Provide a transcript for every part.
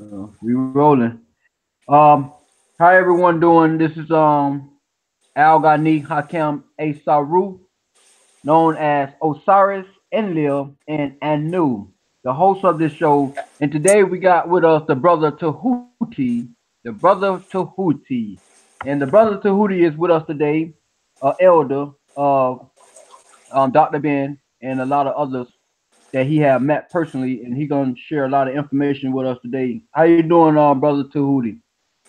We rolling. Um, how everyone doing? This is Al Ghani Hakem Asaru, known as Osiris, Enlil, and Anu, the host of this show. And today we got with us the brother Tahuti, the brother Tahuti, and the brother Tahuti is with us today, elder, Dr. Ben, and a lot of others that he have met personally, and he gonna share a lot of information with us today. How you doing, brother Tahuti?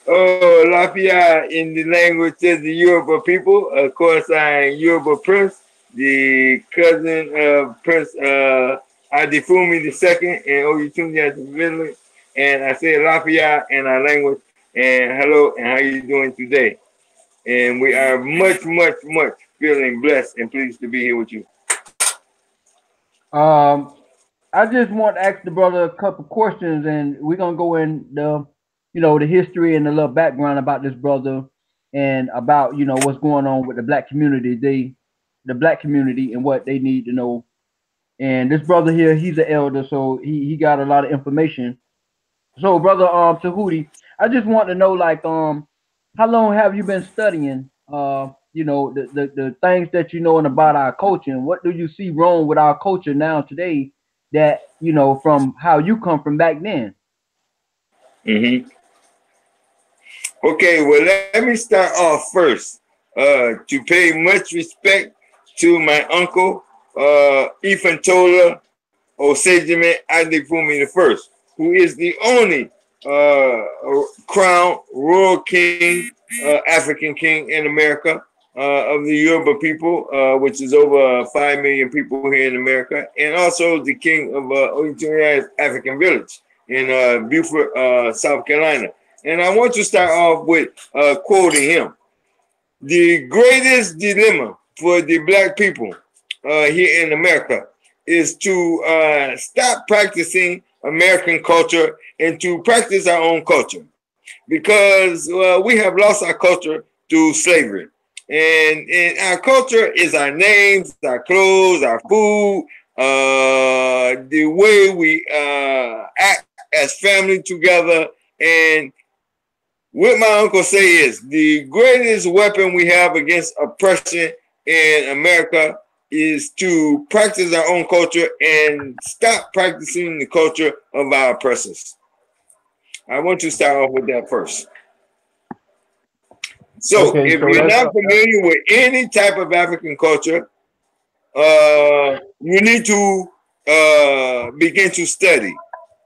Oh, Lafayette in the language of the Yoruba people. Of course, I am Yoruba Prince, the cousin of Prince Adifumi II and Oyetunji Adifumi. And I say Lafayette in our language. And hello, and how you doing today? And we are much, much, much feeling blessed and pleased to be here with you. Um, I just want to ask the brother a couple questions, and we're gonna go in the history and a little background about this brother, and about what's going on with the black community. The black community, and what they need to know. And this brother here, he's an elder, so he got a lot of information. So, brother Tahuti, I just want to know, like, how long have you been studying the things that you know and about our culture, and what do you see wrong with our culture now today that from how you come from back then? Mm-hmm. Okay, well, let me start off first to pay much respect to my uncle, Ifantola Osejime Adefumi I, who is the only crown royal king, African king in America of the Yoruba people, which is over 5 million people here in America, and also the king of Oyetunya's African village in Beaufort, South Carolina. And I want to start off with quoting him. The greatest dilemma for the black people here in America is to stop practicing American culture and to practice our own culture, because we have lost our culture through slavery. And our culture is our names, our clothes, our food, the way we act as family together. And what my uncle say is the greatest weapon we have against oppression in America is to practice our own culture and stop practicing the culture of our oppressors. I want to start off with that first. So, Okay, if so you're let's not familiar with any type of African culture, you need to begin to study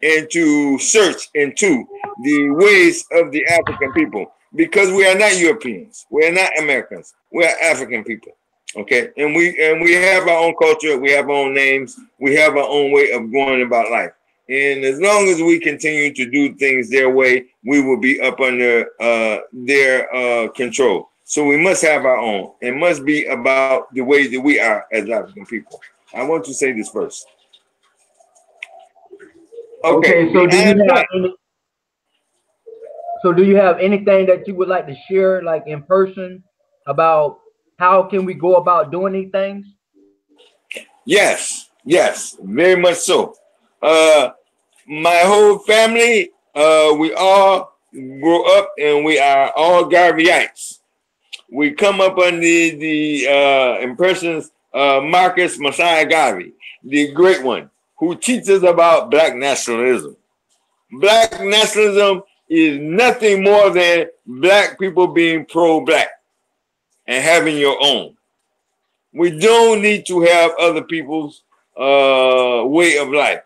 and to search into the ways of the African people, because we are not Europeans, we are not Americans, we are African people. Okay, and we have our own culture, we have our own names, we have our own way of going about life. And as long as we continue to do things their way, we will be up under their control. So we must have our own. It must be about the way that we are as African people. I want to say this first. Okay, okay. So beyond that, do you have anything that you would like to share, like in person, about how can we go about doing these things? yes, yes, very much so. Uh, my whole family, we all grew up and we are all Garveyites. We come up under the impressions Marcus Messiah Garvey, the great one, who teaches about black nationalism. Black nationalism is nothing more than black people being pro-black and having your own. We don't need to have other people's way of life.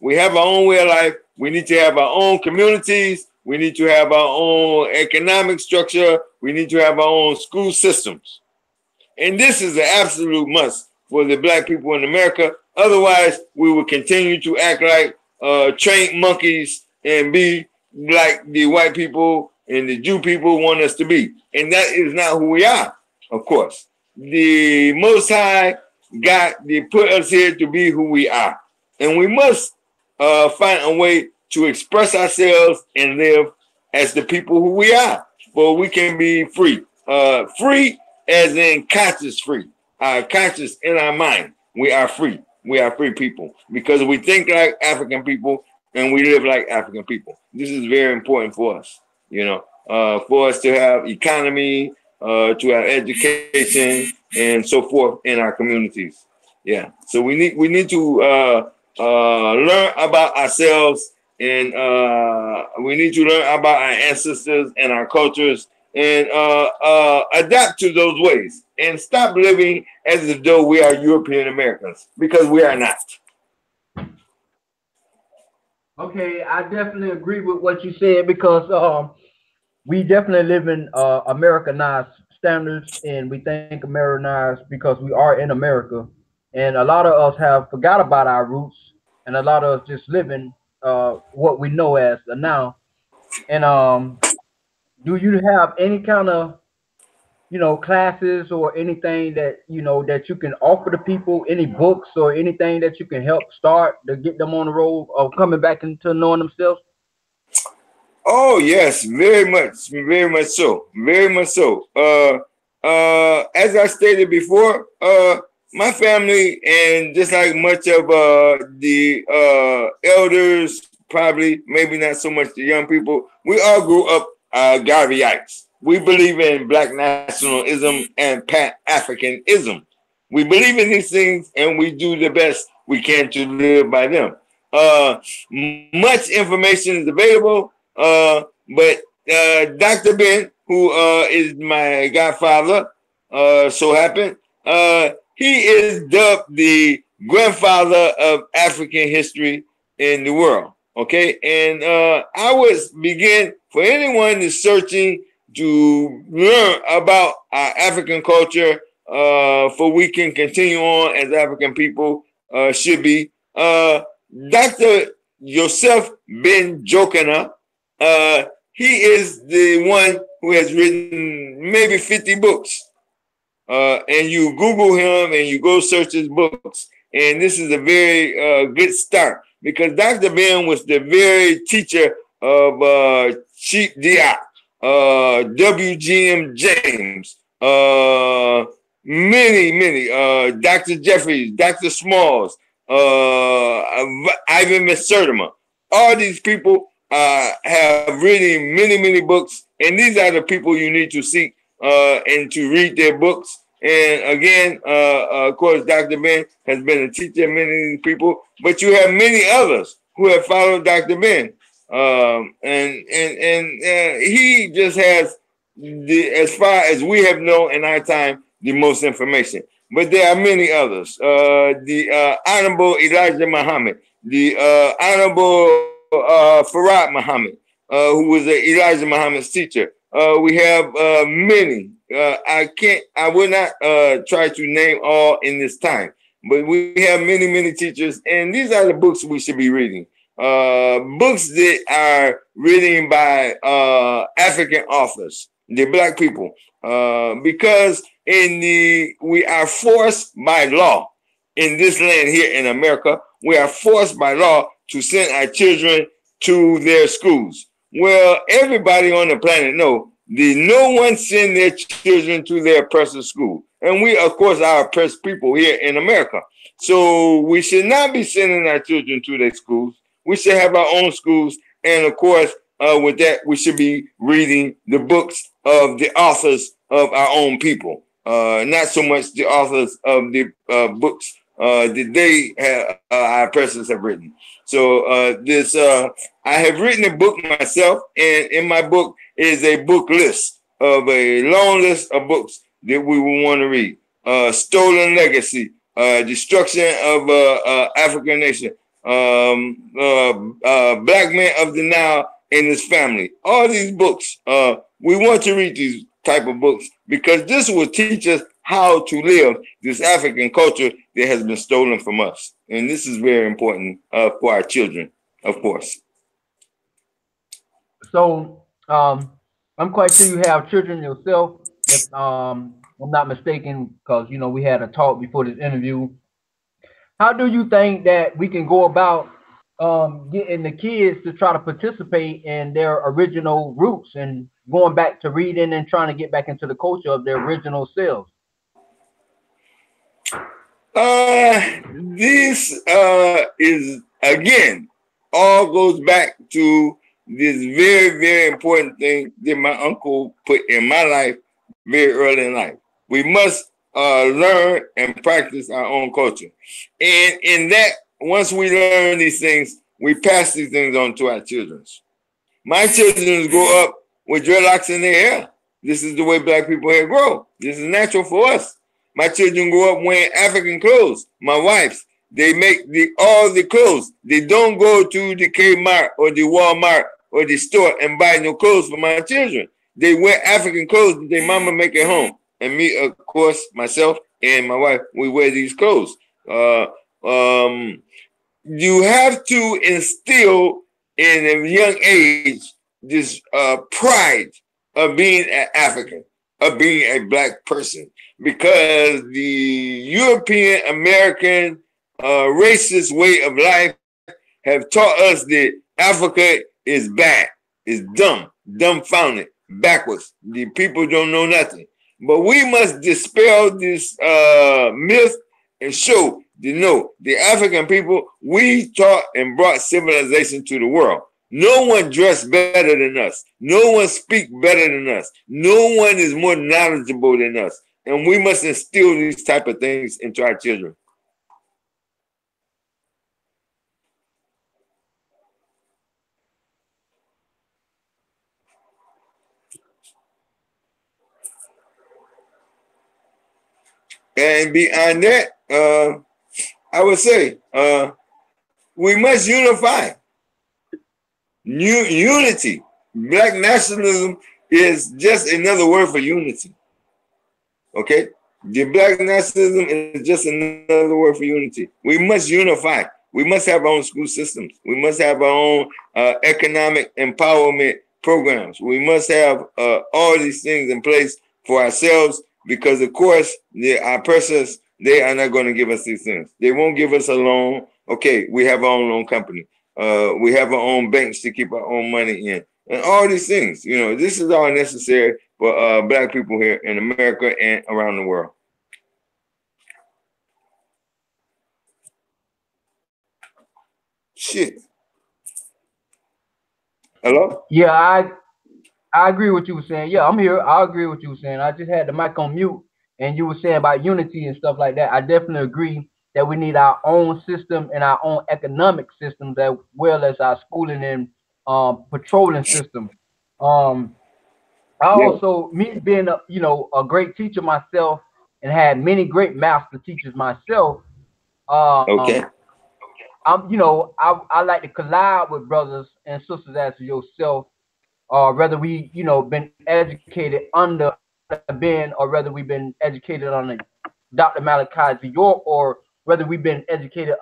We have our own way of life. We need to have our own communities. We need to have our own economic structure. We need to have our own school systems. And this is an absolute must for the black people in America. Otherwise, we will continue to act like trained monkeys and be like the white people and the Jew people want us to be. And that is not who we are, of course. The Most High they put us here to be who we are. And we must find a way to express ourselves and live as the people who we are, for we can be free. Free as in conscious free. Our conscious in our mind. We are free. We are free people because we think like African people and we live like African people. This is very important for us, for us to have economy, to have education, and so forth in our communities. Yeah. So we need to learn about ourselves, and we need to learn about our ancestors and our cultures, and adapt to those ways, and stop living as though we are European Americans, because we are not. Okay, I definitely agree with what you said because we definitely live in Americanized standards, and we think Americanized because we are in America, and a lot of us have forgot about our roots, and a lot of us just living what we know as the now. And do you have any kind of classes or anything that that you can offer to people, any books or anything that you can help start to get them on the road of coming back into knowing themselves? Oh yes, very much so, very much so. As I stated before, my family, and just like much of the elders, probably maybe not so much the young people, we all grew up Garveyites. We believe in Black nationalism and Pan Africanism. We believe in these things, and we do the best we can to live by them. Much information is available, but Dr. Ben, who is my godfather, so happened, he is dubbed the grandfather of African history in the world. Okay, and I would begin for anyone that's searching to learn about our African culture, for we can continue on as African people should be. Dr. Joseph Ben Jokana, he is the one who has written maybe 50 books. And you Google him and you go search his books. And this is a very good start, because Dr. Ben was the very teacher of Chief Diop, W.G.M. James, many, Dr. Jeffries, Dr. Smalls, Ivan Messertima. All these people have written many books, and these are the people you need to seek and to read their books. And again, of course, Dr. Ben has been a teacher of many people, but you have many others who have followed Dr. Ben. And he just has as far as we have known in our time, the most information. But there are many others. The Honorable Elijah Muhammad, the Honorable Farad Muhammad, who was Elijah Muhammad's teacher. We have many. I will not try to name all in this time, but we have many teachers, and these are the books we should be reading. Books that are written by African authors, the Black people, because we are forced by law in this land here in America. We are forced by law to send our children to their schools. Well, everybody on the planet know that no one send their children to their personal school. And we, of course, are oppressed people here in America. So we should not be sending our children to their schools. We should have our own schools. And of course, with that, we should be reading the books of the authors of our own people. Not so much the authors of the books that they have, our oppressors have written. So I have written a book myself, and in my book is a book list of a long list of books that we will want to read. Stolen Legacy, Destruction of African Nation, Black Man of the Nile and His Family. All these books, we want to read these type of books because this will teach us how to live this African culture that has been stolen from us. And this is very important for our children, of course. So I'm quite sure you have children yourself, if I'm not mistaken, because we had a talk before this interview. How do you think that we can go about getting the kids to try to participate in their original roots and going back to reading and trying to get back into the culture of their original selves? This is again. all goes back to this very, very important thing that my uncle put in my life very early in life. We must learn and practice our own culture. And in that, once we learn these things, we pass these things on to our children. My children grow up with dreadlocks in their hair. This is the way black people hair grow. This is natural for us. My children grow up wearing African clothes. My wife's, they make all the clothes. They don't go to the Kmart or the Walmart or the store and buy no clothes for my children. They wear African clothes that their mama make at home. And me, of course, myself and my wife, we wear these clothes. You have to instill in a young age this pride of being an African, of being a black person, because the European American racist way of life have taught us that Africa is bad, is dumb, dumbfounded, backwards. The people don't know nothing. But we must dispel this myth and show the African people, we taught and brought civilization to the world. No one dressed better than us. No one speak better than us. No one is more knowledgeable than us. And we must instill these type of things into our children. And beyond that, I would say we must unify. Unity. Black nationalism is just another word for unity. Okay? The black nationalism is just another word for unity. We must unify. We must have our own school systems. We must have our own economic empowerment programs. We must have all these things in place for ourselves because, of course, our persons, they are not going to give us these things. They won't give us a loan. Okay, we have our own loan company. We have our own banks to keep our own money in. And all these things, this is all necessary for black people here in America and around the world. Shit. Hello? Yeah, I agree with what you were saying. Yeah, I'm here. I agree with what you were saying. I just had the mic on mute, and you were saying about unity and stuff like that. I definitely agree that we need our own system and our own economic systems as well as our schooling and patrolling system. Um, I Yeah. also, me being a great teacher myself and had many great master teachers myself. Um, Okay. I like to collide with brothers and sisters as yourself, whether we, been educated under Ben, or whether we've been educated under Dr. Malachi York, or whether we've been educated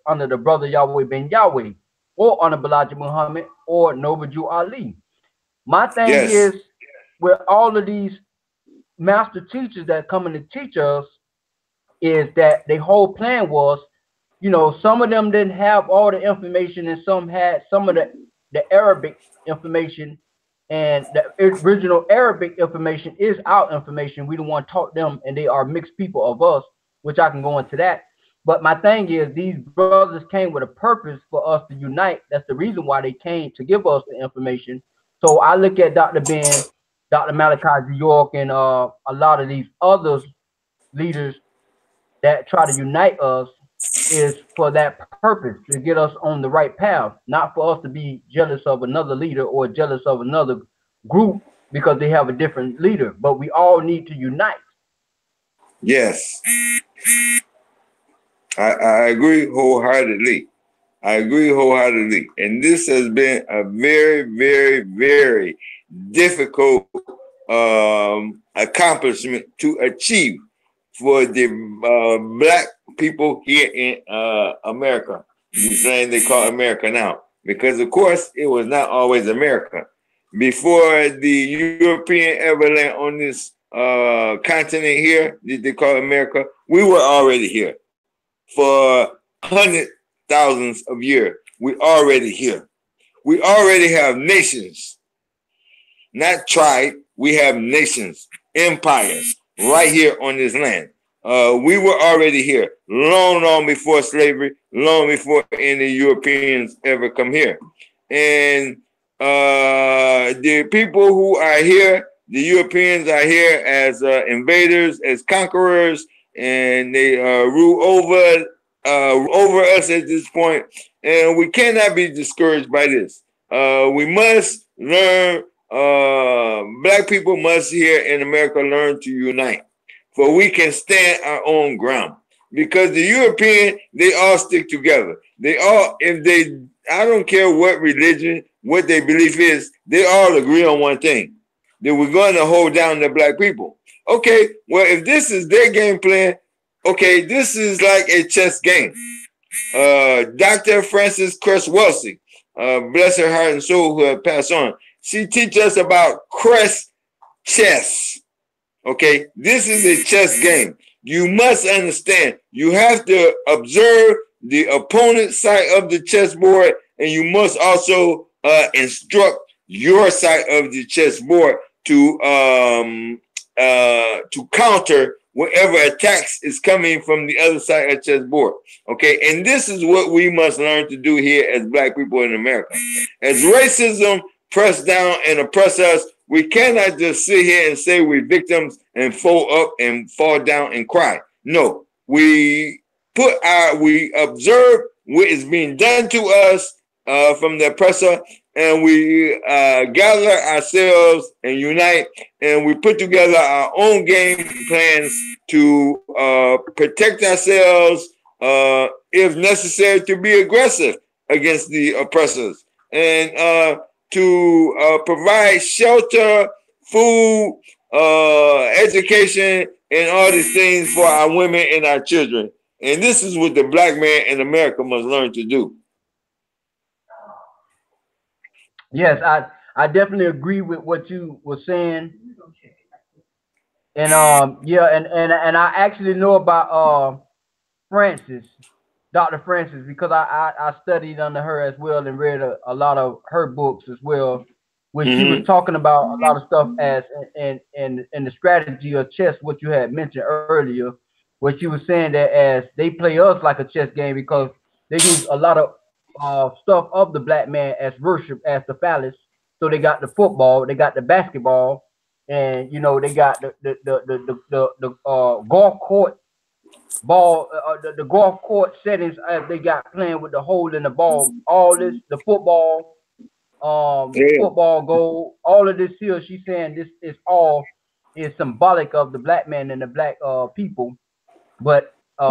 under the brother Yahweh Ben Yahweh, or under Balaji Muhammad, or Noble Ali. My thing Yes. is, with all of these master teachers that coming to teach us, is that the whole plan was, some of them didn't have all the information, and some had some of the Arabic information, and the original Arabic information is our information. We the one taught them, and they are mixed people of us, which I can go into that. But my thing is, these brothers came with a purpose for us to unite. That's the reason why they came, to give us the information. So I look at Dr. Ben, Dr. Malachi York, and a lot of these other leaders that try to unite us, is for that purpose, to get us on the right path, not for us to be jealous of another leader or jealous of another group because they have a different leader. But we all need to unite. Yes. I agree wholeheartedly. I agree wholeheartedly. And this has been a very, very, very difficult accomplishment to achieve for the black people here in America. The thing they call America now. Because, of course, it was not always America. Before the European ever landed on this continent here, that they call America, we were already here. For hundreds, thousands of years, we already here. We already have nations, not tribe. We have nations, empires right here on this land. We were already here long, long before slavery, long before any Europeans ever come here. And the people who are here, the Europeans are here as invaders, as conquerors, and they rule over us at this point. And we cannot be discouraged by this. We must learn. Black people must here in America learn to unite, for we can stand our own ground. Because the European, they all stick together. They all, if they, I don't care what religion, what their belief is, they all agree on one thing, that we're going to hold down the black people. Okay, well, if this is their game plan, okay, this is like a chess game. Dr. Frances Cress Wellesley, bless her heart and soul, who have passed on, she teaches us about Cress chess. Okay, this is a chess game. You must understand. You have to observe the opponent's side of the chessboard, and you must also instruct your side of the chessboard to counter whatever attacks is coming from the other side of the chessboard. Okay, and this is what we must learn to do here as black people in America. As racism press down and oppress us, we cannot just sit here and say we're victims and fold up and fall down and cry. No, we observe what is being done to us from the oppressor, and we gather ourselves and unite, and we put together our own game plans to protect ourselves, if necessary, to be aggressive against the oppressors, and to provide shelter, food, education, and all these things for our women and our children. And this is what the black man in America must learn to do. Yes, I definitely agree with what you were saying. And yeah, and I actually know about Francis, Dr. Francis, because I studied under her as well and read a lot of her books as well, when she was talking about a lot of stuff as in the strategy of chess, what you had mentioned earlier, where she was saying that as they play us like a chess game because they use a lot of stuff of the black man as worship as the phallus. So they got the football, they got the basketball, and you know they got the golf court ball, the golf court settings they got playing with the hole in the ball. All this, the football goal, all of this here. She's saying this is all is symbolic of the black man and the black people, but a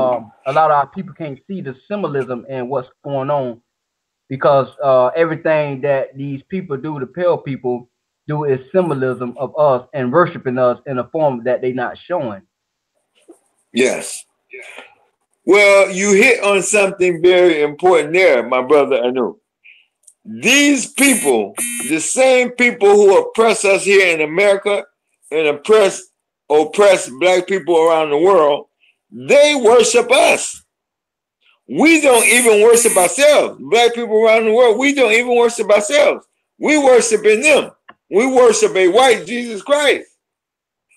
lot of our people can't see the symbolism and what's going on because everything that these people do, the pale people do, is symbolism of us and worshiping us in a form that they're not showing. Yes. Well, you hit on something very important there, my brother Anu. These people, the same people who oppress us here in America and oppress black people around the world, they worship us. We don't even worship ourselves. Black people around the world, we don't even worship ourselves. We worship in them. We worship a white Jesus Christ.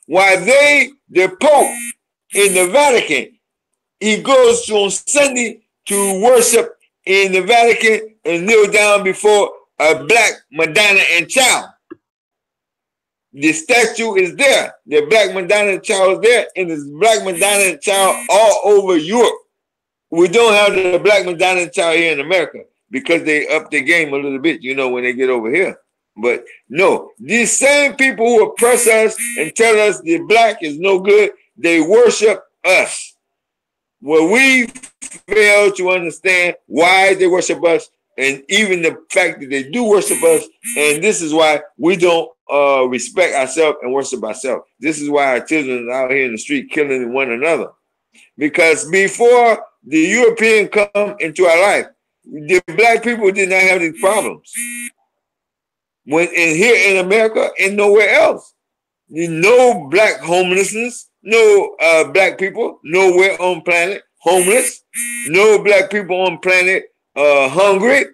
While the Pope in the Vatican, he goes on Sunday to worship in the Vatican and kneel down before a black Madonna and child. The statue is there. The black Madonna and child is there, and there's black Madonna and child all over Europe. We don't have the black Madonna and child here in America because they up their game a little bit, you know, when they get over here. But no, these same people who oppress us and tell us the black is no good, they worship us. Well, we fail to understand why they worship us, and even the fact that they do worship us, and this is why we don't respect ourselves and worship ourselves. This is why our children are out here in the street killing one another. Because before the European come into our life, the black people did not have these problems. When in here in America and nowhere else, no black homelessness, no black people nowhere on planet homeless, no black people on planet hungry,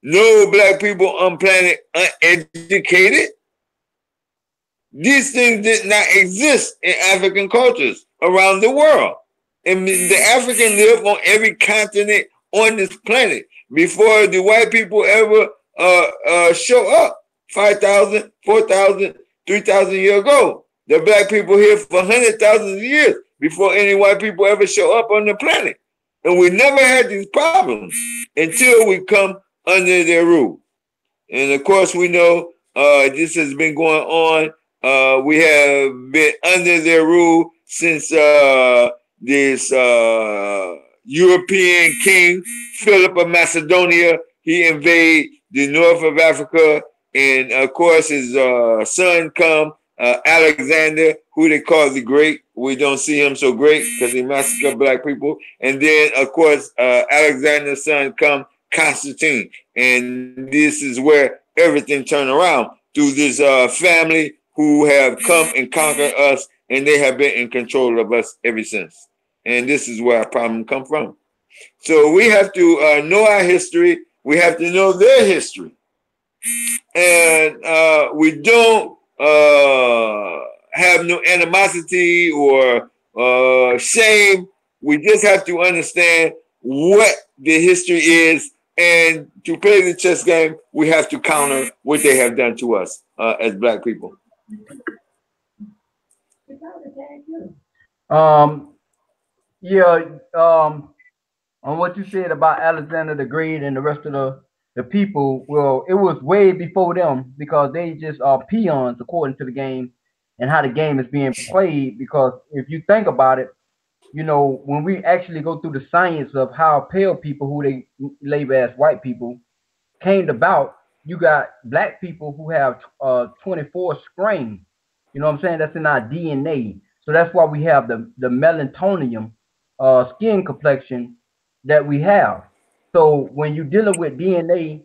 no black people on planet uneducated. These things did not exist in African cultures. around the world. And the African lived on every continent on this planet before the white people ever show up 5,000, 4,000, 3,000 years ago. The black people here for hundreds of thousands of years before any white people ever show up on the planet. And we never had these problems until we come under their rule. And of course, we know this has been going on. We have been under their rule since this European king, Philip of Macedonia. He invaded the north of Africa. And of course, his son come, Alexander, who they call the Great. We don't see him so great because he massacred black people. And then, of course, Alexander's son come, Constantine. And this is where everything turned around through this family who have come and conquered us, and they have been in control of us ever since. And this is where our problem come from. So we have to know our history. We have to know their history. And we don't have no animosity or shame. We just have to understand what the history is, and to play the chess game, we have to counter what they have done to us as black people. Yeah, on what you said about Alexander the Great and the rest of the people, well, it was way before them because they just are peons according to the game and how the game is being played. Because if you think about it, you know, when we actually go through the science of how pale people, who they label as white people, came about, you got black people who have 24 strains. You know what I'm saying? That's in our DNA. So that's why we have the melatonin skin complexion that we have. So when you're dealing with DNA,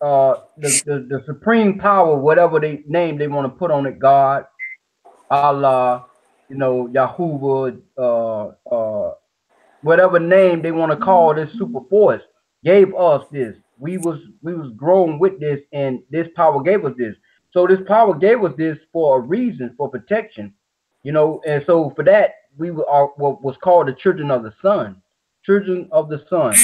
the supreme power, whatever they name they want to put on it, God, Allah, you know, Yahuwah, whatever name they want to call this super force, gave us this. We was grown with this, and this power gave us this. So this power gave us this for a reason, for protection, you know. And so for that, are what was called the children of the sun, children of the sun.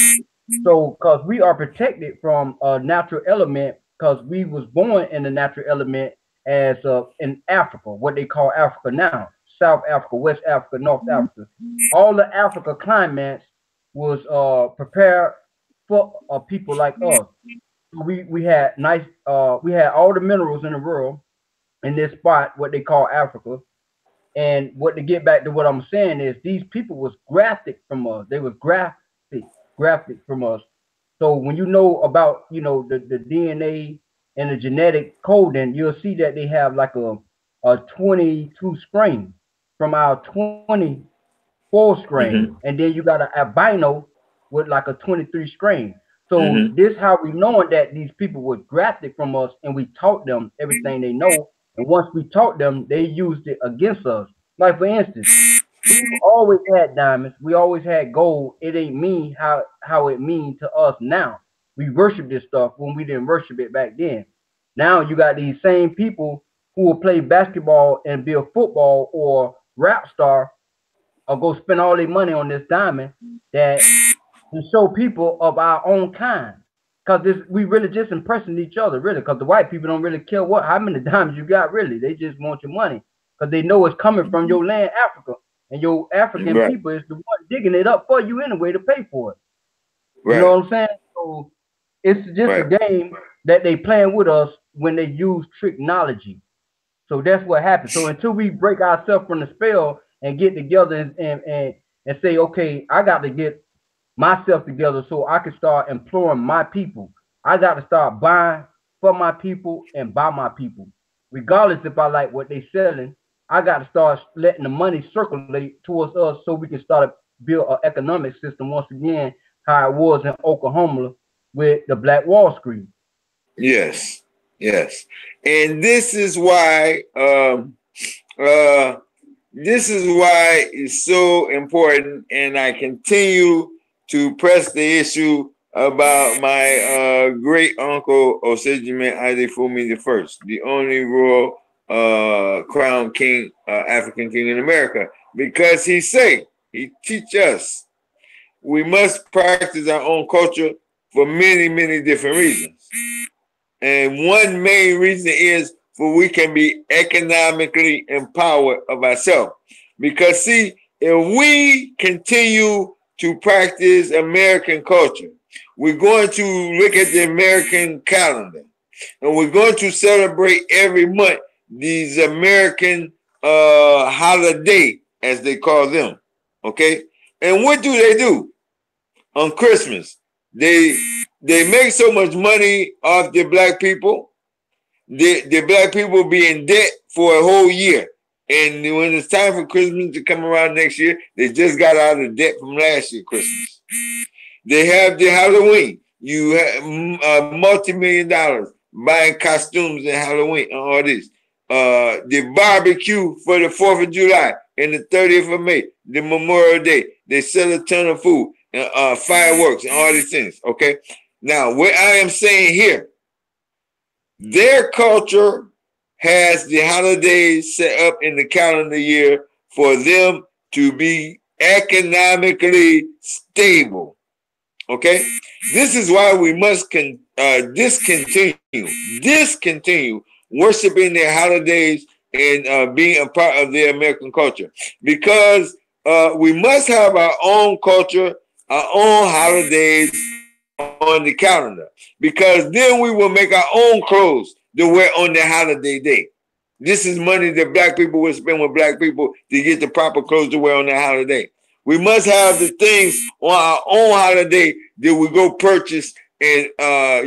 So because we are protected from a natural element, because we was born in the natural element as in Africa, what they call Africa now, South Africa, West Africa, North Africa. All the Africa climates was prepared for people like us. We had nice we had all the minerals in the world in this spot, what they call Africa. And what to get back to what I'm saying is these people was grafted from us. They was grafted from us. So when you know about, you know, the DNA and the genetic coding, you'll see that they have like a 22 strain from our 24 strain, Mm-hmm. and then you got an albino with like a 23 strain. So Mm-hmm. this how we knowing that these people were grafted from us, and we taught them everything they know. And once we taught them, they used it against us. Like for instance, we've always had diamonds. We always had gold. It ain't mean how it mean to us now. We worship this stuff when we didn't worship it back then. Now you got these same people who will play basketball and be a football or rap star or go spend all their money on this diamond that to show people of our own kind. Cause this we really just impressing each other, really. Cause the white people don't really care what how many diamonds you got, really. They just want your money. Cause they know it's coming from your land, Africa. And your African Right. people is the one digging it up for you anyway to pay for it. You know Right. what I'm saying? So it's just a Right. game that they playing with us when they use technology. So that's what happens. So until we break ourselves from the spell and get together and say, okay, I got to get myself together so I can start employing my people. I got to start buying for my people and by my people. Regardless if I like what they selling, I got to start letting the money circulate towards us so we can start to build an economic system once again, how it was in Oklahoma with the Black Wall Street. Yes. Yes. And uh, this is why it's so important, and I continue to press the issue about my great uncle Osejime Adefumi the First, the only royal crown king, African king in America. because he teach us we must practice our own culture for many, many different reasons. And one main reason is for we can be economically empowered of ourselves. Because see, if we continue to practice American culture, we're going to look at the American calendar and we're going to celebrate every month these American holiday, as they call them. Okay? And what do? On Christmas? They they make so much money off the black people. The black people be in debt for a whole year. And when it's time for Christmas to come around next year, they just got out of debt from last year Christmas. They have the Halloween. You have multi-million dollars buying costumes and Halloween and all this. The barbecue for the 4th of July and the 30th of May, the Memorial Day. They sell a ton of food and fireworks and all these things. Okay. Now, what I am saying here, their culture has the holidays set up in the calendar year for them to be economically stable. Okay, this is why we must discontinue worshiping their holidays and being a part of their American culture, because we must have our own culture, our own holidays on the calendar, because then we will make our own clothes to wear on the holiday day. This is money that black people will spend with black people to get the proper clothes to wear on their holiday. We must have the things on our own holiday that we go purchase and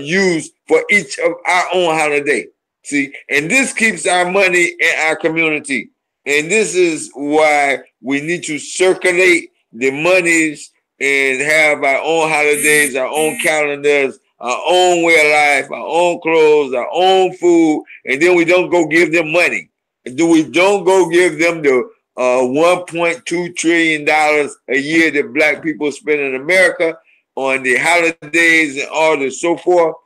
use for each of our own holiday. See, and this keeps our money in our community. And this is why we need to circulate the monies and have our own holidays, our own calendars, our own way of life, our own clothes, our own food, and then we don't go give them money. We don't go give them the $1.2 trillion a year that black people spend in America on the holidays and all the so forth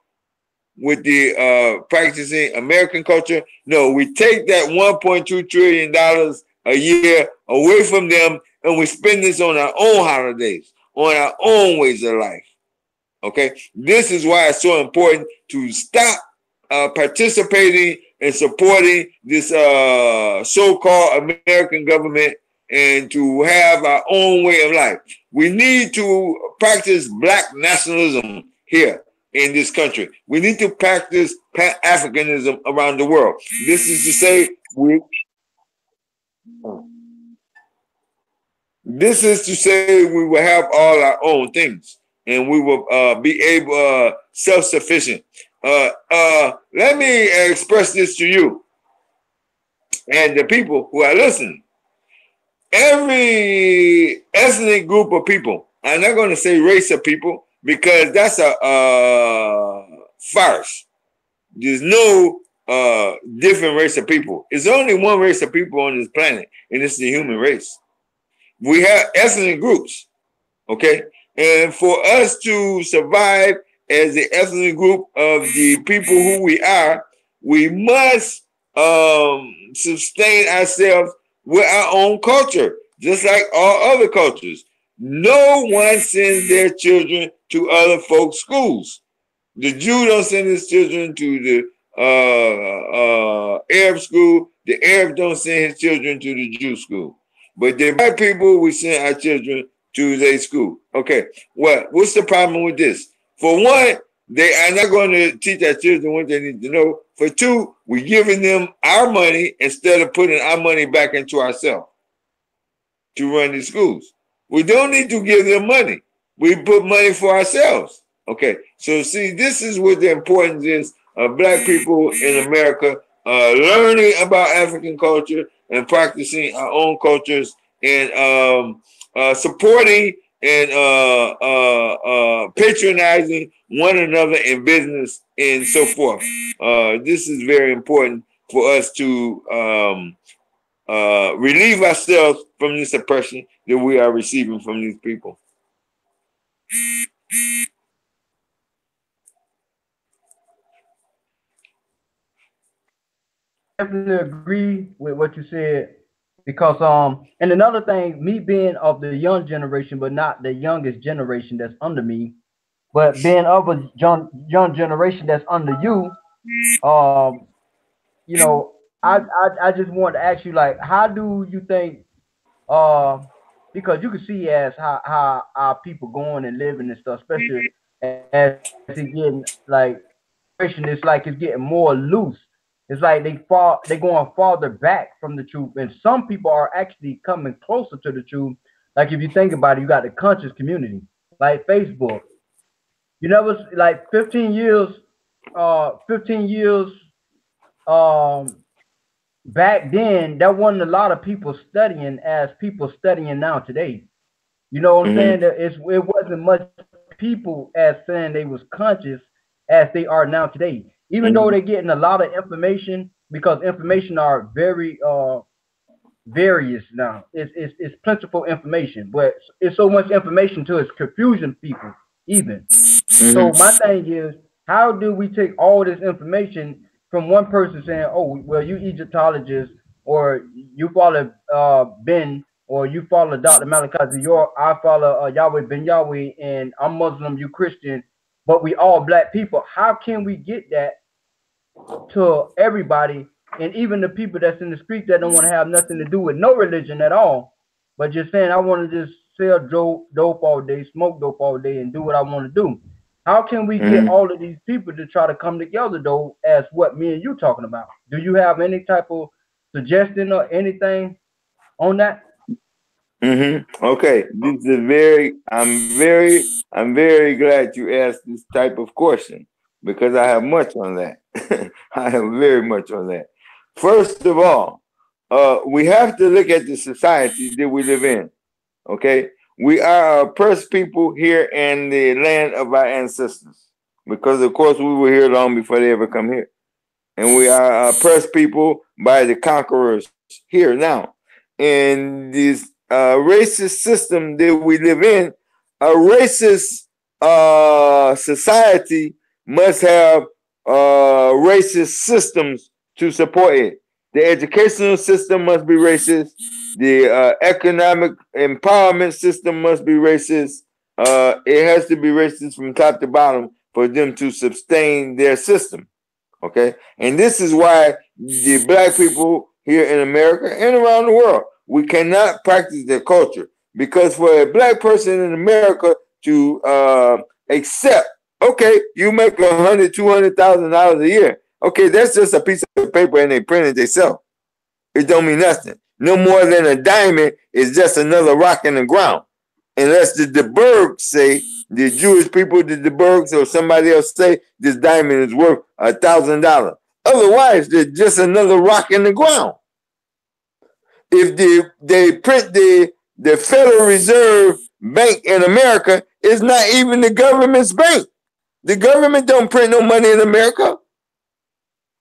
with the practicing American culture. No, we take that $1.2 trillion a year away from them and we spend this on our own holidays, on our own ways of life. Okay, this is why it's so important to stop participating and supporting this so-called American government and to have our own way of life. We need to practice black nationalism here in this country. We need to practice Pan-Africanism around the world. This is to say we will have all our own things and we will be able self-sufficient. Let me express this to you and the people who are listening. Every ethnic group of people, I'm not going to say race of people because that's a farce. There's no different race of people. It's only one race of people on this planet, and it's the human race. We have ethnic groups, okay? And for us to survive as the ethnic group of the people who we are, we must sustain ourselves with our own culture, just like all other cultures. No one sends their children to other folks' schools. The Jew don't send his children to the Arab school. The Arab don't send his children to the Jew school. But the black people, we send our children to their school. Okay, well, what's the problem with this? For one, they are not going to teach our children what they need to know. For two, we're giving them our money instead of putting our money back into ourselves to run these schools. We don't need to give them money. We put money for ourselves. Okay, so see, this is what the importance is of black people in America learning about African culture and practicing our own cultures and supporting and patronizing one another in business and so forth. This is very important for us to relieve ourselves from this oppression that we are receiving from these people. Definitely agree with what you said. because and another thing, me being of the young generation, but not the youngest generation that's under me, but being of a young generation that's under you, um, you know, I just want to ask you, like, how do you think, uh, because you can see as how our people going and living and stuff, especially as it getting like generation, it's like it's getting more loose. It's like they going farther back from the truth, and some people are actually coming closer to the truth. Like if you think about it, you got the conscious community, like Facebook. You never like 15 years um back then, there wasn't a lot of people studying as people studying now today. You know what I'm Mm-hmm. saying? It wasn't much people as saying they was conscious as they are now today. Even though they're Mm-hmm. getting a lot of information, because information are very various now. It's plentiful information, but it's so much information to it's confusing people even. So my Mm-hmm. thing is, how do we take all this information from one person saying, "Oh, well, you Egyptologist, or you follow Ben, or you follow Dr. Malachi, I follow Yahweh Ben Yahweh, and I'm Muslim, you Christian, but we all black people." How can we get that to everybody, and even the people that's in the street that don't want to have nothing to do with no religion at all, but just saying I want to just sell dope all day, smoke dope all day, and do what I want to do. How can we get Mm-hmm. all of these people to try to come together though, as what me and you talking about? Do you have any type of suggestion or anything on that? Mm-hmm. Okay. This is I'm very glad you asked this type of question because I have much on that. I have very much on that. First of all, we have to look at the society that we live in. Okay. We are oppressed people here in the land of our ancestors because, of course, we were here long before they ever come here. And we are oppressed people by the conquerors here now. In this racist system that we live in, a racist society must have racist systems to support it. The educational system must be racist. The economic empowerment system must be racist. It has to be racist from top to bottom for them to sustain their system. Okay. And this is why the black people here in America and around the world, we cannot practice their culture. Because for a black person in America to accept, okay, you make $100,000, $200,000 a year. Okay, that's just a piece of paper and they print it themselves. It don't mean nothing. No more than a diamond is just another rock in the ground. Unless the Bergs say, the Jewish people, the Bergs or somebody else say this diamond is worth $1,000. Otherwise, they're just another rock in the ground. If they print the Federal Reserve Bank in America, it's not even the government's bank. The government don't print no money in America.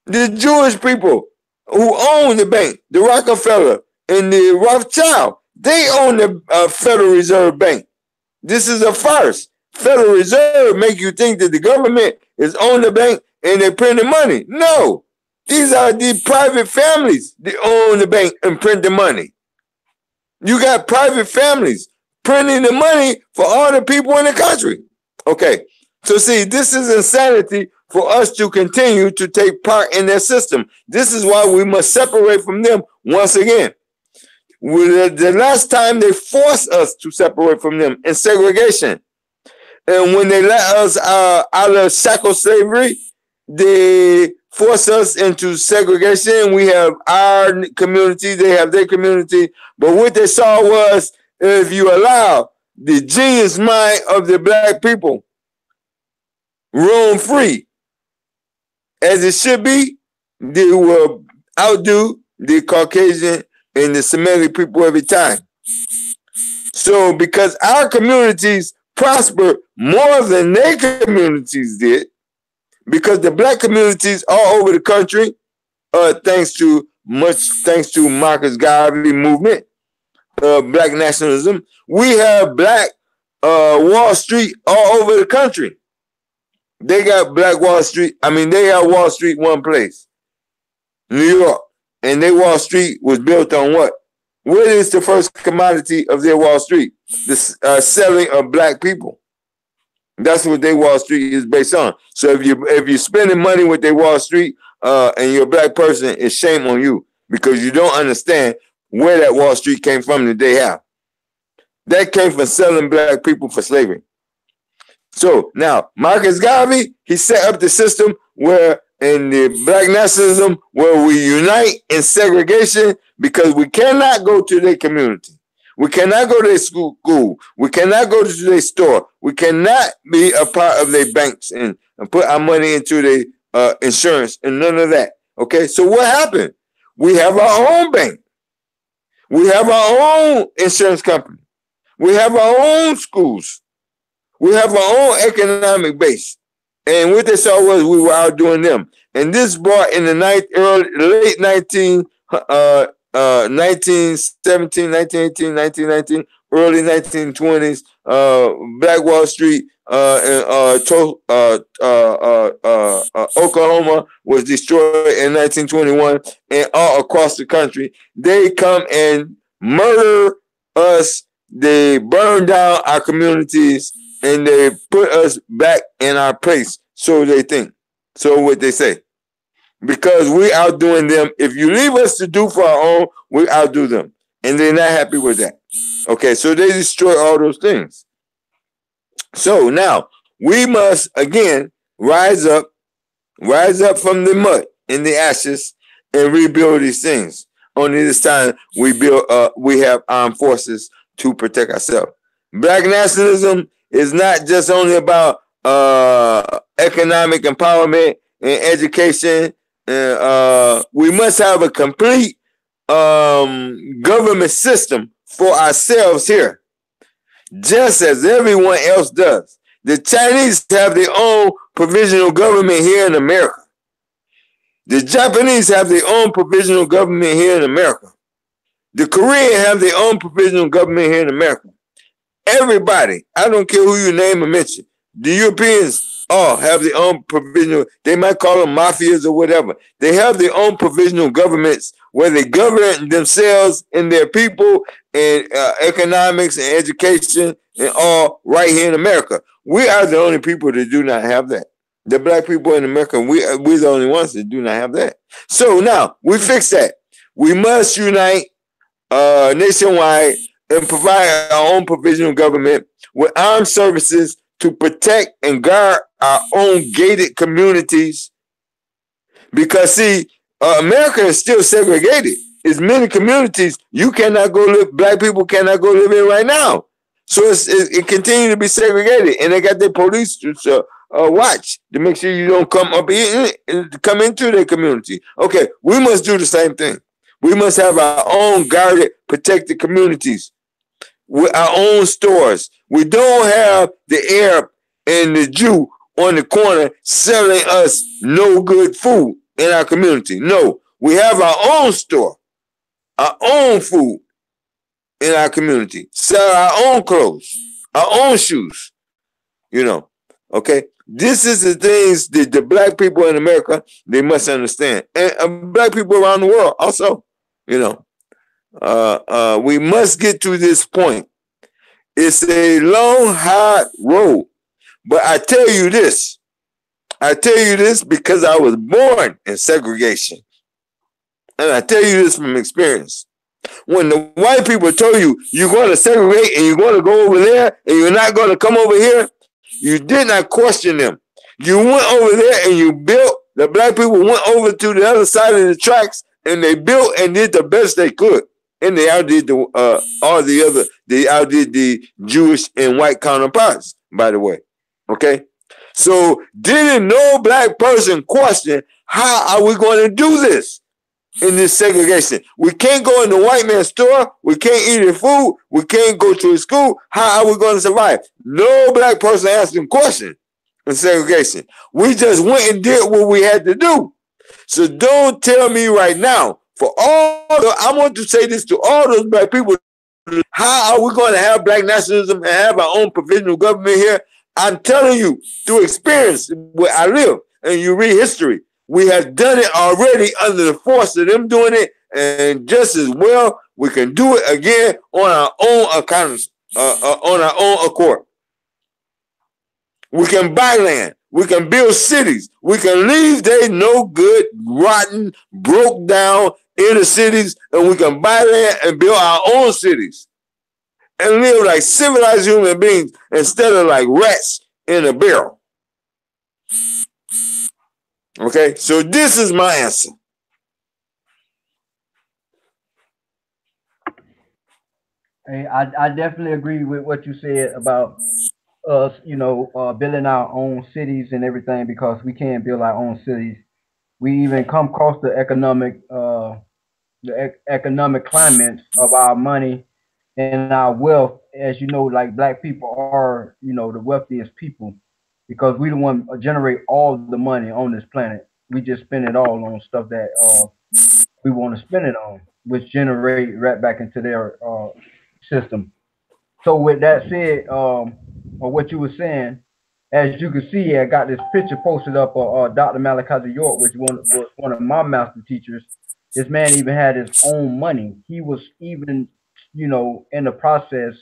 The Jewish people who own the bank, the Rockefeller and the Rothschild, they own the Federal Reserve Bank. This is a farce. Federal Reserve make you think that the government is on the bank and they're printing money. No, these are the private families that own the bank and print the money. You got private families printing the money for all the people in the country. Okay, so see, this is insanity for us to continue to take part in their system. This is why we must separate from them once again. The last time they forced us to separate from them in segregation, and when they let us out of shackle slavery, they force us into segregation. We have our community, they have their community. But what they saw was, if you allow the genius mind of the black people roam free, as it should be, they will outdo the Caucasian and the Semitic people every time. So because our communities prosper more than their communities did, because the black communities all over the country, thanks to Marcus Garvey movement, black nationalism, we have black Wall Street all over the country. They got Black Wall Street. I mean, they have Wall Street one place, New York. And their Wall Street was built on what? What is the first commodity of their Wall Street? The selling of black people. That's what their Wall Street is based on. So if you're spending money with their Wall Street and you're a black person, it's shame on you because you don't understand where that Wall Street came from that they have. That came from selling black people for slavery. So now Marcus Garvey, he set up the system where in the black nationalism where we unite in segregation because we cannot go to their community. We cannot go to their school. We cannot go to their store. We cannot be a part of their banks and put our money into their insurance and none of that. Okay, so what happened? We have our own bank. We have our own insurance company. We have our own schools. We have our own economic base. And what they saw was we were outdoing them. And this brought in the late 1917, 1918, 1919, early 1920s, Black Wall Street Oklahoma was destroyed in 1921, and all across the country. They come and murder us. They burn down our communities, and they put us back in our place. So they think. So what they say. Because we outdoing them. If you leave us to do for our own, we outdo them. And they're not happy with that. Okay, so they destroy all those things. So now we must again rise up from the mud and the ashes and rebuild these things. Only this time we have armed forces to protect ourselves. Black nationalism is not just only about economic empowerment and education. We must have a complete government system for ourselves here, just as everyone else does. The Chinese have their own provisional government here in America. The Japanese have their own provisional government here in America. The Koreans have their own provisional government here in America. Everybody, I don't care who you name or mention, the Europeans all have their own provisional, they might call them mafias or whatever. They have their own provisional governments where they govern themselves and their people and economics and education and all right here in America. We are the only people that do not have that. The black people in America, we're the only ones that do not have that. So now we fix that. We must unite nationwide and provide our own provisional government with armed services to protect and guard our own gated communities. Because see, America is still segregated. There's many communities you cannot go live, black people cannot go live in right now. So it continues to be segregated, and they got their police to watch to make sure you don't come up come into their community. Okay, we must do the same thing. We must have our own guarded, protected communities with our own stores. We don't have the Arab and the Jew on the corner selling us no good food in our community. No, we have our own store, our own food in our community, sell our own clothes, our own shoes, okay? This is the things that the black people in America, they must understand. And black people around the world also, we must get to this point. It's a long, hard road. But I tell you this because I was born in segregation. And I tell you this from experience. When the white people told you you're going to segregate and you're going to go over there and you're not going to come over here, you did not question them. You went over there and you built. The black people went over to the other side of the tracks and they built and did the best they could. And they outdid they outdid the Jewish and white counterparts, by the way. Okay? So didn't no black person question, how are we going to do this in this segregation? We can't go in the white man's store. We can't eat his food. We can't go to his school. How are we going to survive? No black person asked them question in segregation. We just went and did what we had to do. So don't tell me right now, I want to say this to all those black people, how are we going to have black nationalism and have our own provisional government here? I'm telling you, through experience where I live, and you read history, we have done it already under the force of them doing it, and just as well we can do it again on our own account, on our own accord. We can buy land. We can build cities. We can leave they no good, rotten, broke down inner cities, and we can buy land and build our own cities and live like civilized human beings instead of like rats in a barrel. Okay, so this is my answer. Hey, I definitely agree with what you said about us, building our own cities and everything because we can't build our own cities. We even come across the economic climates of our money and our wealth. As you know, like black people are, the wealthiest people because we the one generate all the money on this planet. We just spend it all on stuff that we want to spend it on, which generate right back into their system. So with that said, or what you were saying, as you can see, I got this picture posted up of Dr. Malachi York, which was one of my master teachers. This man even had his own money. He was even, in the process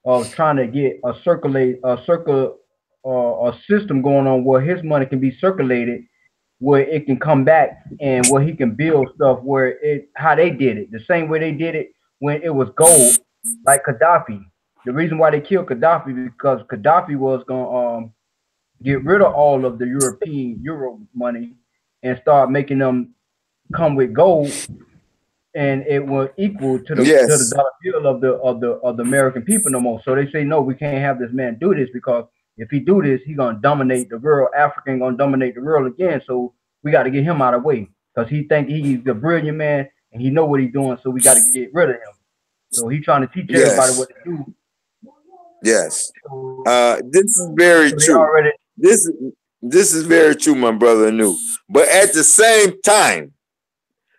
of trying to get a system going on where his money can be circulated, where it can come back and where he can build stuff where it how they did it, the same way they did it when it was gold, like Gaddafi. The reason why they killed Gaddafi because Gaddafi was gonna get rid of all of the European euro money and start making them come with gold, and it was equal to the Yes, dollar bill of the American people no more. So they say no, we can't have this man do this because if he do this, he gonna dominate the world. African gonna dominate the world again. So we got to get him out of the way because he think he's a brilliant man and he know what he's doing. So we got to get rid of him. So he trying to teach everybody what yes, to do. yes. So, This is so very they true. already This this is very true, my brother knew. But at the same time,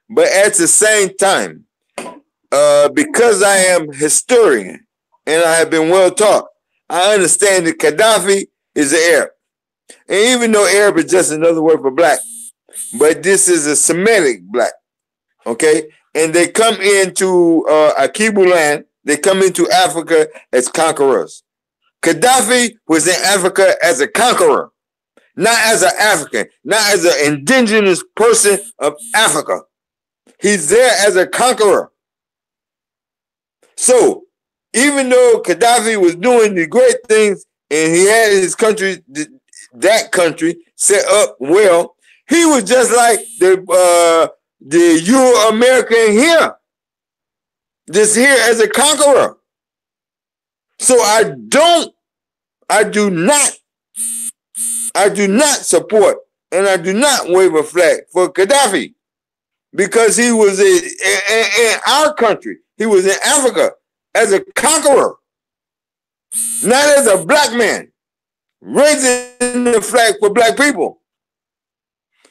but at the same time, because I am historian and I have been well taught, I understand that Gaddafi is an Arab. And even though Arab is just another word for black, but this is a Semitic black, okay? And they come into Akibu land, they come into Africa as conquerors. Gaddafi was in Africa as a conqueror, not as an African, not as an indigenous person of Africa. He's there as a conqueror. So, even though Gaddafi was doing the great things and he had his country, that country set up well, he was just like the Euro American here, just here as a conqueror. So I do not, I do not support and I do not wave a flag for Gaddafi because he was in our country. He was in Africa as a conqueror, not as a black man, raising the flag for black people.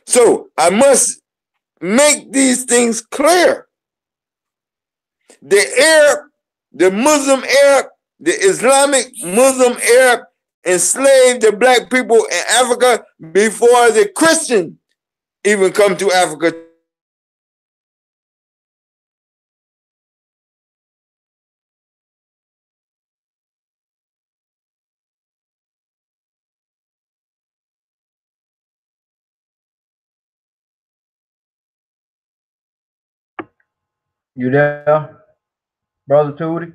So I must make these things clear. The Arab, the Muslim Arab, the Islamic Muslim Arab enslaved the black people in Africa before the Christian even come to Africa to enslave the black people. you there, brother Tootie?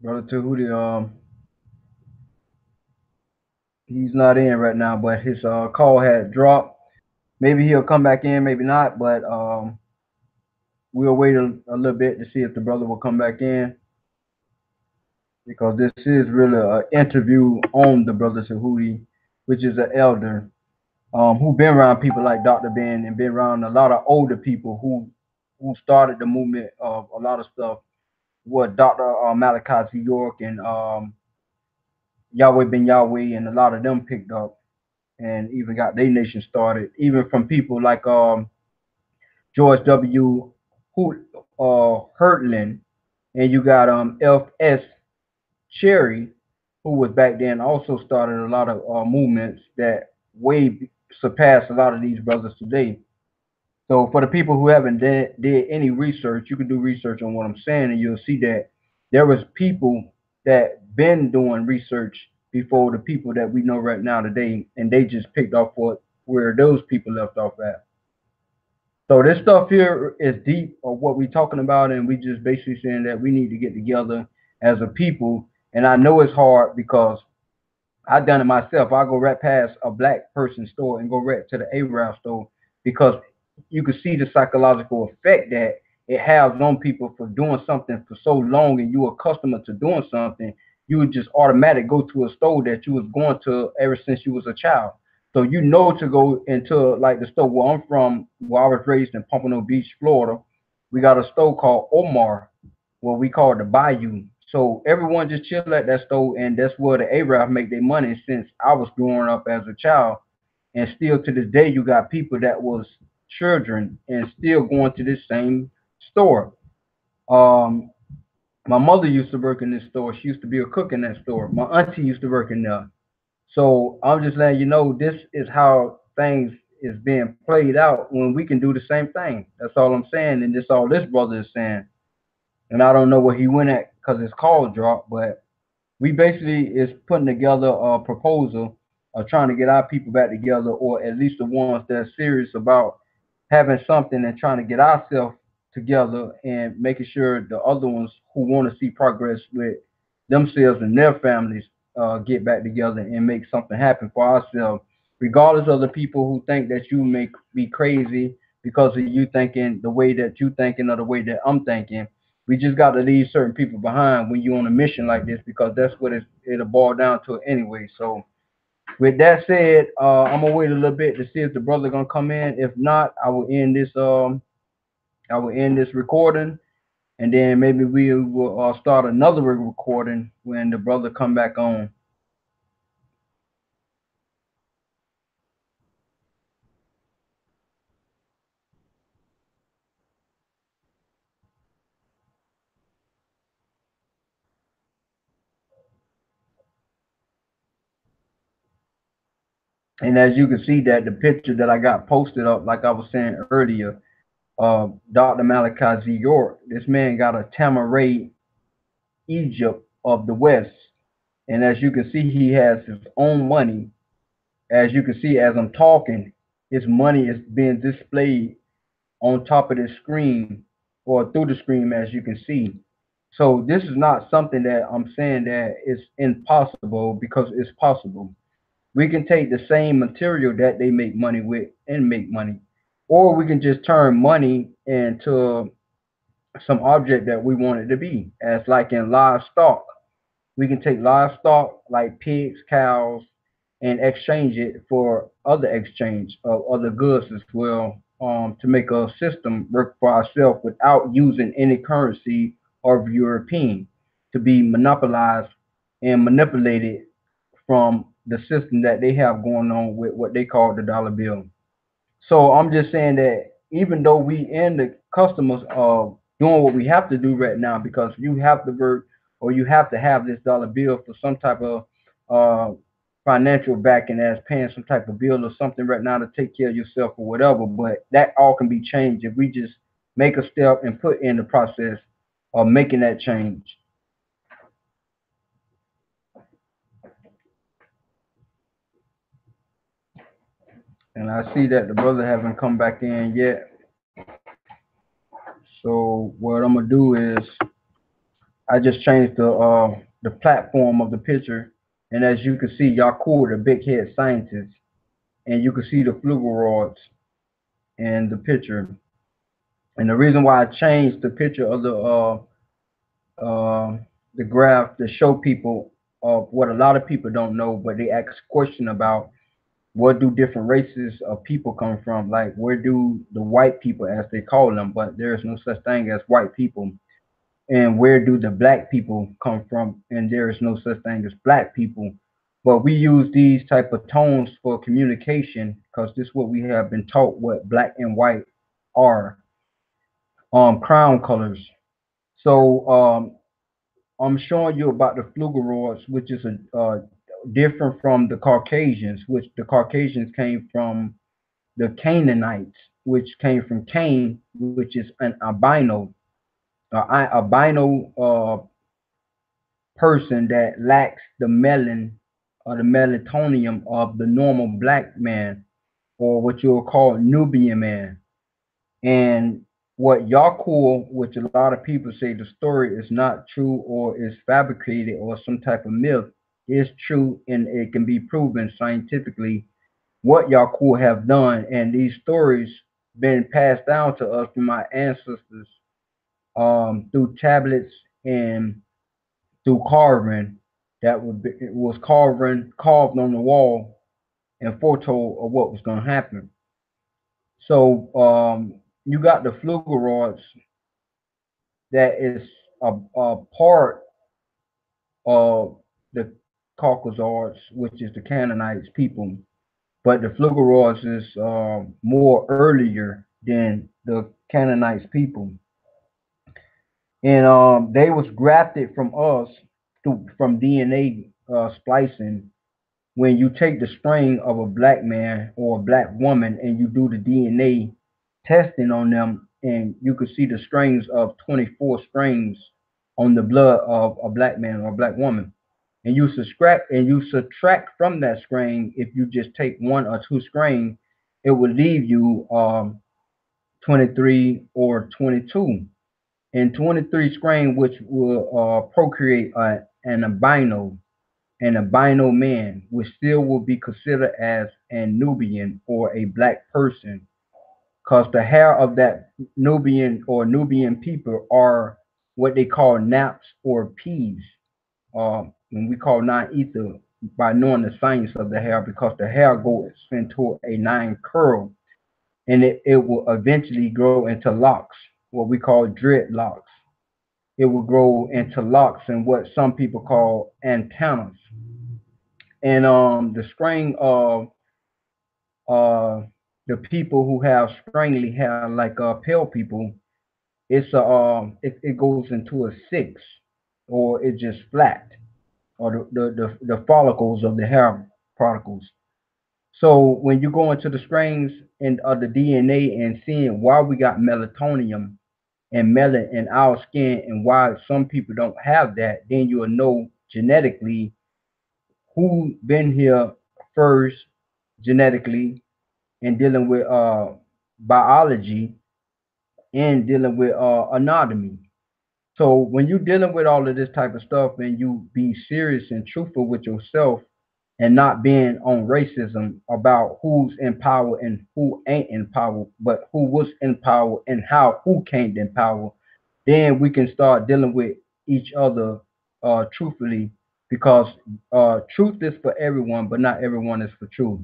Brother Tootie, he's not in right now, but his call had dropped. Maybe he'll come back in, maybe not, but we'll wait a little bit to see if the brother will come back in because this is really an interview on the brother Tahuti, which is an elder who been around people like Dr. Ben and been around a lot of older people who started the movement of a lot of stuff. What Dr. Malachi York and Yahweh Ben Yahweh and a lot of them picked up and even got their nation started. Even from people like George W. Hurtland, and you got F.S. Cherry, who was back then also started a lot of movements that way surpassed a lot of these brothers today. So for the people who haven't did any research, you can do research on what I'm saying, and you'll see that there was people that been doing research before the people that we know right now today, and they just picked off what where those people left off at. So this stuff here is deep of what we're talking about, and we just basically saying that we need to get together as a people. And I know it's hard because I done it myself. I go right past a black person store and go right to the Arab store because you can see the psychological effect that it has on people for doing something for so long, and you accustomed to doing something. You would just automatic go to a store that you was going to ever since you was a child. So you know to go into like the store where I'm from, where I was raised in Pompano Beach, Florida. We got a store called Omar, what we call the Bayou. So everyone just chill at that store, and that's where the Arab make their money since I was growing up as a child. And still to this day, you got people that was children and still going to this same store. Um, my mother used to work in this store. She used to be a cook in that store. My auntie used to work in there. So I'm just letting you know this is how things is being played out when we can do the same thing. That's all I'm saying, and this all this brother is saying. And I don't know where he went at because his call dropped, but we basically is putting together a proposal of trying to get our people back together, or at least the ones that are serious about having something and trying to get ourselves together and making sure the other ones who want to see progress with themselves and their families get back together and make something happen for ourselves, regardless of the people who think that you may be crazy because of you thinking the way that you thinking or the way that I'm thinking. We just got to leave certain people behind when you're on a mission like this because that's what it'll boil down to anyway. So with that said, I'm gonna wait a little bit to see if the brother gonna come in. If not, I will end this recording, and then maybe we will start another recording when the brother come back on. And as you can see, that the picture that I got posted up, like I was saying earlier, Dr. Malachi Z. York, this man got a Tamaray Egypt of the West. And as you can see, he has his own money. As you can see, as I'm talking, his money is being displayed on top of the screen or through the screen, as you can see. So this is not something that I'm saying that is impossible because it's possible. We can take the same material that they make money with and make money, or we can just turn money into some object that we want it to be, as like in livestock. We can take livestock like pigs, cows, and exchange it for other exchange of other goods as well, to make a system work for ourselves without using any currency of European to be monopolized and manipulated from the system that they have going on with what they call the dollar bill. So I'm just saying that even though we and the customers are doing what we have to do right now, because you have to work or you have to have this dollar bill for some type of uh, financial backing as paying some type of bill or something right now to take care of yourself or whatever. But that all can be changed if we just make a step and put in the process of making that change. And I see that the brother haven't come back in yet. So what I'm gonna do is I just changed the platform of the picture, and as you can see, Yakur, the big head scientist, and you can see the fluoroids in the picture. And the reason why I changed the picture of uh, the graph to show people of what a lot of people don't know, but they ask question about where do different races of people come from? Like where do the white people, as they call them, but there is no such thing as white people. And where do the black people come from? And there is no such thing as black people. But we use these type of tones for communication because this is what we have been taught what black and white are, crown colors. So I'm showing you about the fluoroids, which is a different from the Caucasians, which the Caucasians came from the Canaanites. which came from Cain, which is an albino, albino person that lacks the melanin or the melatonin of the normal black man, or what you'll call Nubian man. And what Yakul, which a lot of people say the story is not true or is fabricated or some type of myth, is true and it can be proven scientifically what Yakul have done. And these stories been passed down to us from my ancestors through tablets and through carving that was carved on the wall and foretold of what was going to happen. So you got the flugeroids that is a part of the Caucasoids, which is the Canaanites people, but the flugeroids is more earlier than the Canaanites people, and they was grafted from us from DNA splicing. When you take the string of a black man or a black woman and you do the DNA testing on them, and you could see the strings of 24 strings on the blood of a black man or a black woman. And you subtract from that string, if you just take one or two strings, it would leave you 23 or 22. And 23 string, which will procreate an albino man, which still will be considered as an Nubian or a black person, because the hair of that Nubian or Nubian people are what they call naps or peas. And we call non-ether by knowing the science of the hair, because the hair goes into a nine curl, and it will eventually grow into locks, what we call dreadlocks. It will grow into locks and what some people call antennas. And the string of uh, the people who have strangly hair, like pale people, it goes into a six, or it's just flat, or the follicles of the hair particles. So when you go into the strings and of the DNA and seeing why we got melatonin and melon in our skin and why some people don't have that, then you'll know genetically who been here first genetically, and dealing with biology and dealing with anatomy. So when you're dealing with all of this type of stuff and you be serious and truthful with yourself and not being on racism about who's in power and who ain't in power, but who was in power and how who came in power, then we can start dealing with each other truthfully, because truth is for everyone, but not everyone is for truth.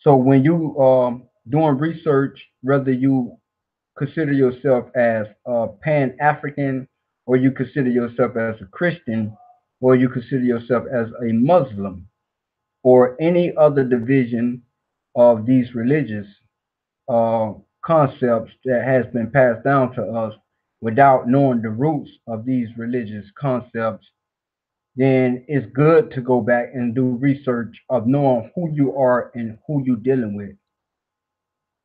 So when you doing research, whether you consider yourself as Pan African, or you consider yourself as a Christian, or you consider yourself as a Muslim, or any other division of these religious uh, concepts that has been passed down to us without knowing the roots of these religious concepts, then it's good to go back and do research of knowing who you are and who you're dealing with.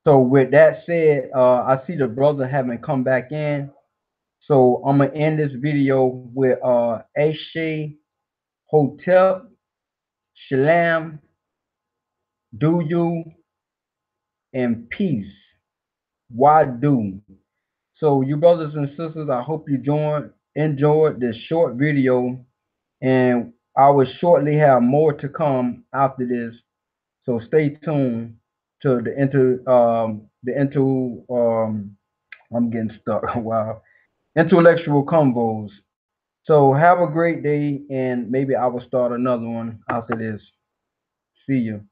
So with that said, I see the brother haven't come back in. So I'm gonna end this video with Ashe Hotep Shalem, do you, and peace. Why do? So you brothers and sisters, I hope you enjoyed this short video, and I will shortly have more to come after this. So stay tuned to I'm getting stuck. Wow. Intellectual convos. So have a great day, and maybe I will start another one after this. See you.